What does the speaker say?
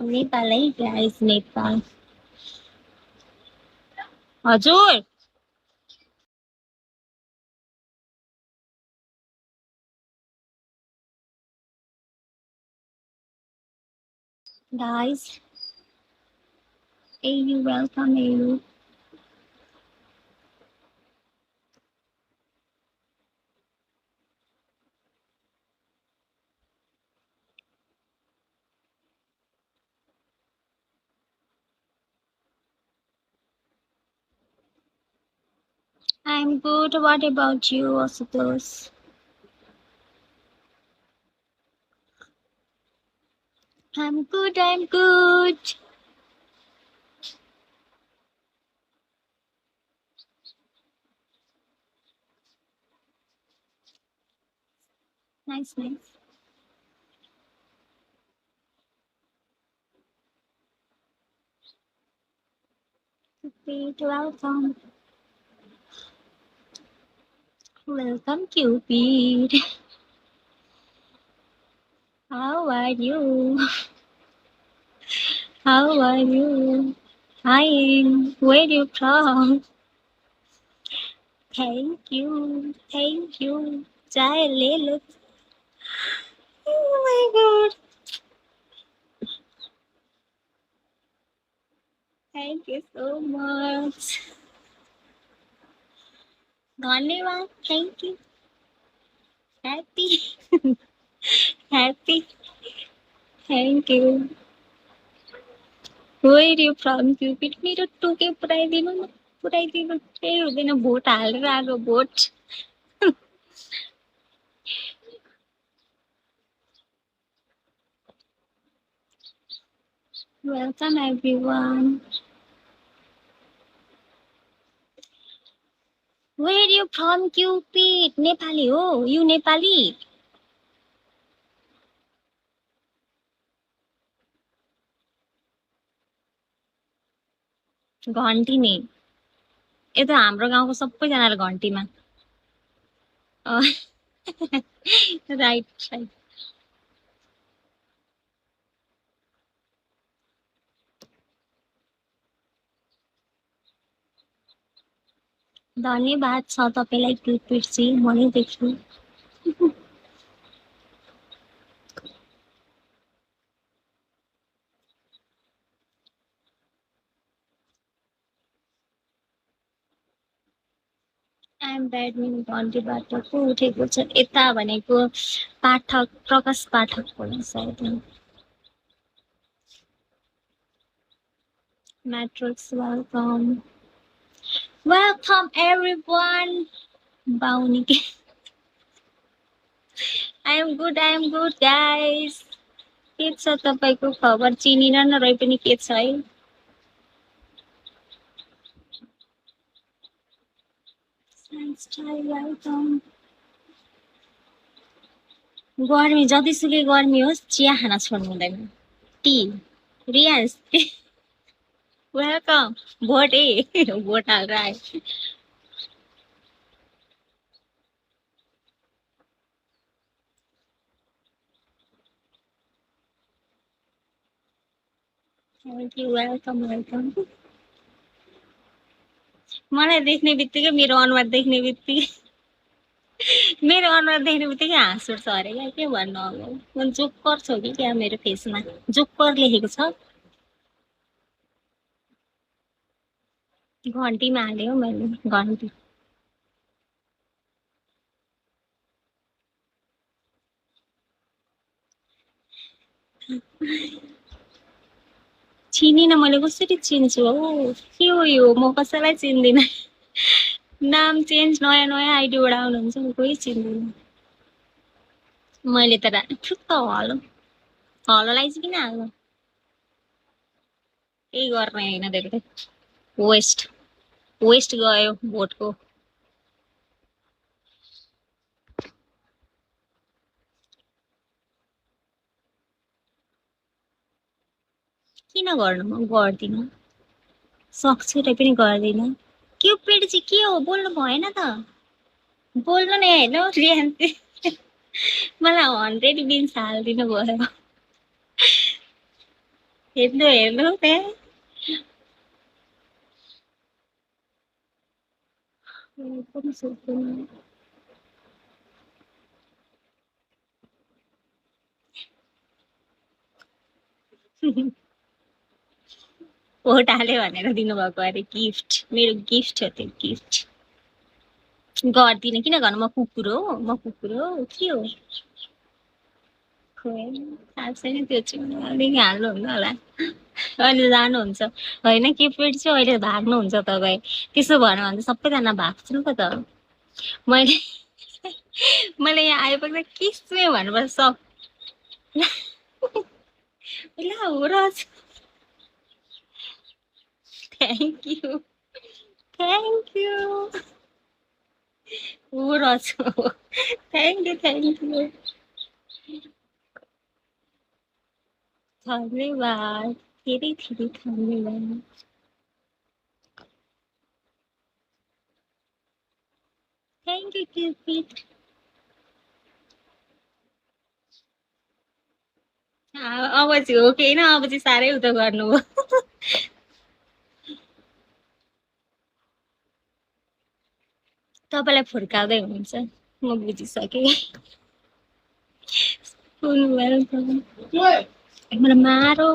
नेपाल है गाइस, नेपाल। हजुर। Guys, you welcome you. I'm good. What about you, Asutosh? I'm good. I'm good. Nice, nice. Cupid, welcome. Welcome, Cupid. How are you? How are you? I am. Where you from? Thank you. Thank you. Chai le lo. Oh my god. Thank you so much. धन्यवाद. Thank you. Happy. Happy. Thank you. Where you from, Cupid? मेरो टुके पुऱ्याइदिनु न, पुऱ्याइदिनु केही हुँदैन, vote हालेर आएको vote. Welcome everyone. Where you from, Cupid? Nepali हो, you नेपाली? घन्टी नि, यता हाम्रो गाउँको सबैजनाले घन्टीमा। Right right. धन्यवाद छ तपाईँलाई क्युपिडजी, म नै देख्छु। आइएम ब्याडमिन्टनबाट को उठेको छ यता भनेको पाठक, प्रकाश पाठक होला सायद। Matrix, welcome. Welcome everyone. Bauniki. I am good guys. के छ तपाईको खबर? चिनिन नरहे पनि के छ है? वेलकम। गर्मी जतिसुकै गर्मी होस्, चिया खान छोड्नु हुँदैन। टी रियाज वेलकम। भोट भोट हालेर आयो। Thank you. Welcome welcome. मलाई देख्ने बित्तिकै, मेरो अनुहार देख्ने बित्तिकै, मेरो अनुहार देख्ने बित्तिकै हाँस उठ्छ अरे क्या, के भन्नु अब। म जोकर छु कि क्या, मेरो फेसमा जोकर लेखेको छ। घन्टीमा हाल्यो मैले, घन्टी। चिनिन मैले, कसरी चिन्छु हौ? के हो यो? म कसैलाई चिन्दिनँ। नाम चेन्ज, नयाँ नयाँ आइडीबाट आउनुहुन्छ, म कोही चिन्दिनँ। मैले त ठुक्क हलो हलोलाई चाहिँ किन हाल्नु? केही गर्ने होइन त्यसले। वेस्ट वेस्ट गयो भोटको। किन गर्नु? म गर्दिनँ, सक्छु र पनि गर्दिनँ। क्युपिड चाहिँ के हो? बोल्नु भएन त, बोल्नु नै होइन रियान्ती। मलाई 100 बिन्स हालिदिनु भयो। हेर्नु हेर्नु त्यहाँ पनि सक्दैन। भोट हाल्यो भनेर दिनुभएको अरे गिफ्ट, मेरो गिफ्ट हो त्यो गिफ्ट। गर्दिनँ किन गर्नु, म कुकुर हो, म कुकुर हो के हो। खोइ थाहा छैन त्यो चाहिँ, अलिक हाल्नुहुन्न होला। अहिले जानुहुन्छ होइन के पेट चाहिँ अहिले भाग्नुहुन्छ तपाईँ, त्यसो भएन भने त सबैजना भाग्छन् पो त। मैले मैले यहाँ आएपछि किस्मे भन्नुपर्छ सब। ला हो र, थ्याङ्क यू थ्याङ्क यू, हो रहेछ, थ्याङ्क यू थ्याङ्क यू, धन्यवाद, धेरै धेरै धन्यवाद। Thank you Cupid. अब चाहिँ हो कि होइन, अब चाहिँ साह्रै उता गर्नु हो। तपाईँलाई फुर्काउँदै हुनुहुन्छ, म बुझिसकेँ। वेलकम, मलाई मारौ।